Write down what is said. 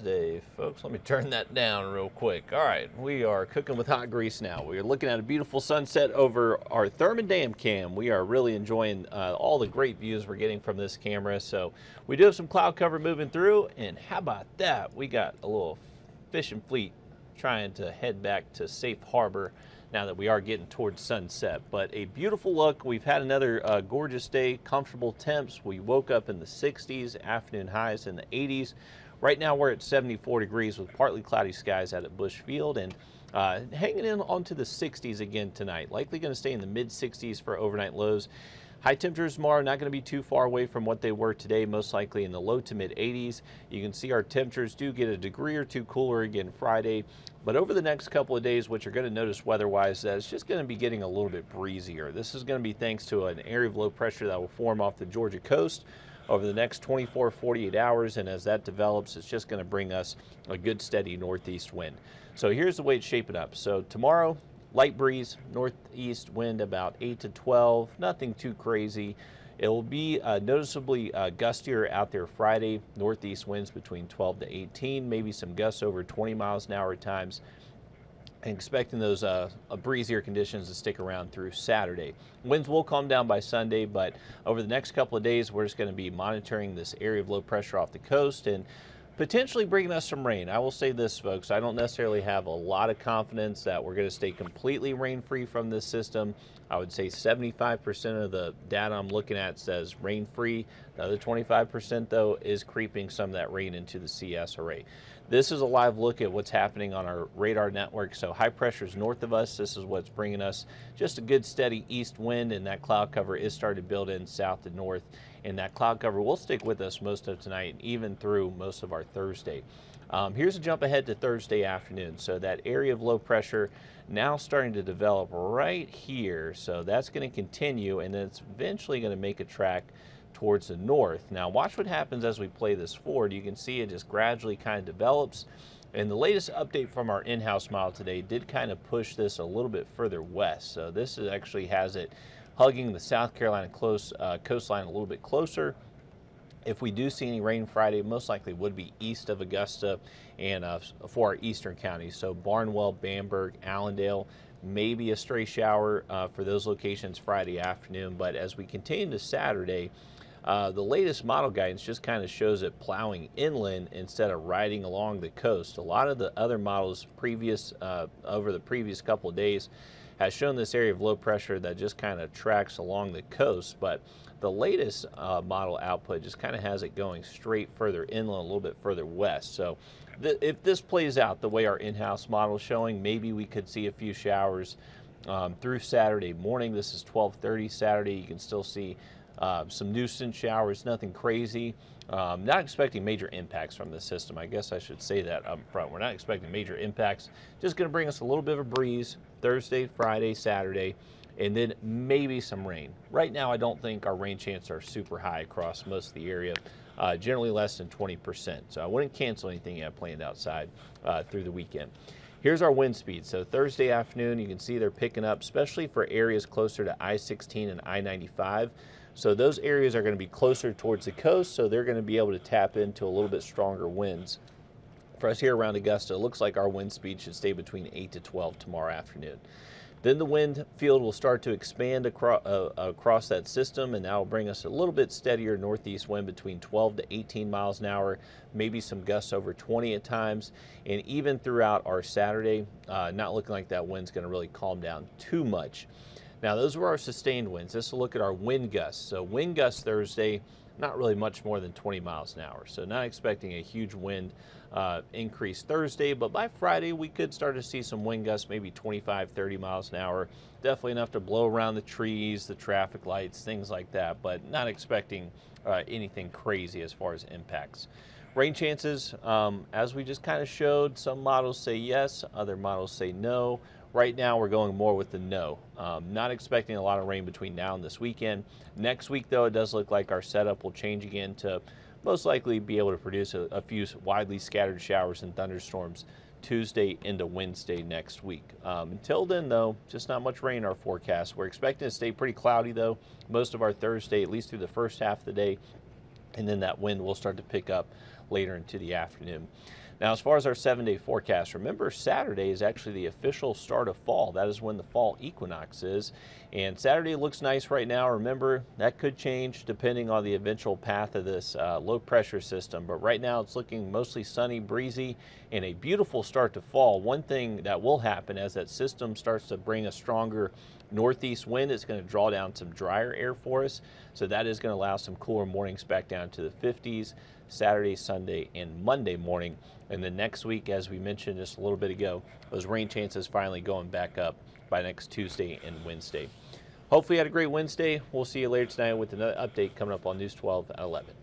Wednesday, folks. Let me turn that down real quick. All right, we are cooking with hot grease now. We are looking at a beautiful sunset over our Thermal Dam cam. We are really enjoying all the great views we're getting from this camera. So we do have some cloud cover moving through, and how about that? We got a little fishing fleet trying to head back to safe harbor now that we are getting towards sunset. But a beautiful look. We've had another gorgeous day, comfortable temps. We woke up in the 60s, afternoon highs in the 80s. Right now we're at 74 degrees with partly cloudy skies out at Bush Field, and hanging in onto the 60s again tonight. Likely going to stay in the mid 60s for overnight lows. High temperatures tomorrow not going to be too far away from what they were today, most likely in the low to mid 80s. You can see our temperatures do get a degree or two cooler again Friday, but over the next couple of days, what you're going to notice weather-wise, that it's just going to be getting a little bit breezier. This is going to be thanks to an area of low pressure that will form off the Georgia coast over the next 24, 48 hours, and as that develops, it's just going to bring us a good steady northeast wind. So here's the way it's shaping up. So tomorrow, light breeze, northeast wind about 8 to 12, nothing too crazy. It will be noticeably gustier out there Friday, northeast winds between 12 to 18, maybe some gusts over 20 miles an hour at times, and expecting those breezier conditions to stick around through Saturday. Winds will calm down by Sunday, but over the next couple of days, we're just going to be monitoring this area of low pressure off the coast and potentially bringing us some rain. I will say this, folks, I don't necessarily have a lot of confidence that we're going to stay completely rain-free from this system. I would say 75% of the data I'm looking at says rain-free. The other 25%, though, is creeping some of that rain into the CS array. This is a live look at what's happening on our radar network. So high pressure is north of us. This is what's bringing us just a good steady east wind, and that cloud cover is starting to build in south to north. And that cloud cover will stick with us most of tonight, even through most of our Thursday. Here's a jump ahead to Thursday afternoon. So that area of low pressure now starting to develop right here. So that's going to continue, and then it's eventually going to make a track towards the north. Now watch what happens as we play this forward. You can see it just gradually kind of develops. And the latest update from our in-house model today did kind of push this a little bit further west. So this actually has it hugging the South Carolina coastline a little bit closer. If we do see any rain Friday, most likely would be east of Augusta and for our eastern counties. So Barnwell, Bamberg, Allendale, maybe a stray shower for those locations Friday afternoon. But as we continue to Saturday, the latest model guidance just kind of shows it plowing inland instead of riding along the coast. A lot of the other models over the previous couple of days has shown this area of low pressure that just kind of tracks along the coast, but the latest model output just kind of has it going straight further inland, a little bit further west. So if this plays out the way our in-house model is showing, maybe we could see a few showers through Saturday morning. This is 12:30 Saturday. You can still see some nuisance showers, nothing crazy. Not expecting major impacts from this system. I guess I should say that up front. We're not expecting major impacts. Just going to bring us a little bit of a breeze Thursday, Friday, Saturday, and then maybe some rain. Right now, I don't think our rain chances are super high across most of the area, generally less than 20%. So I wouldn't cancel anything you have planned outside through the weekend. Here's our wind speed. So Thursday afternoon, you can see they're picking up, especially for areas closer to I-16 and I-95. So those areas are going to be closer towards the coast, so they're going to be able to tap into a little bit stronger winds. For us here around Augusta, it looks like our wind speed should stay between 8 to 12 tomorrow afternoon. Then the wind field will start to expand across that system, and that will bring us a little bit steadier northeast wind between 12 to 18 miles an hour, maybe some gusts over 20 at times. And even throughout our Saturday, not looking like that wind's going to really calm down too much. Now, those were our sustained winds. Let's look at our wind gusts. So wind gusts Thursday, not really much more than 20 miles an hour. So not expecting a huge wind increase Thursday, but by Friday we could start to see some wind gusts, maybe 25, 30 miles an hour. Definitely enough to blow around the trees, the traffic lights, things like that, but not expecting anything crazy as far as impacts. Rain chances, as we just kind of showed, some models say yes, other models say no. Right now, we're going more with the no. Not expecting a lot of rain between now and this weekend. Next week, though, it does look like our setup will change again to most likely be able to produce a few widely scattered showers and thunderstorms Tuesday into Wednesday next week. Until then, though, just not much rain in our forecast. We're expecting to stay pretty cloudy, though, most of our Thursday, at least through the first half of the day, and then that wind will start to pick up later into the afternoon. Now, as far as our 7-day forecast, remember Saturday is actually the official start of fall. That is when the fall equinox is. And Saturday looks nice right now. Remember, that could change depending on the eventual path of this low pressure system. But right now it's looking mostly sunny, breezy, and a beautiful start to fall. One thing that will happen as that system starts to bring a stronger northeast wind, it's going to draw down some drier air for us. So that is going to allow some cooler mornings back down to the 50s Saturday, Sunday, and Monday morning. And then next week, as we mentioned just a little bit ago, those rain chances finally going back up by next Tuesday and Wednesday. Hopefully you had a great Wednesday. We'll see you later tonight with another update coming up on News 12 at 11.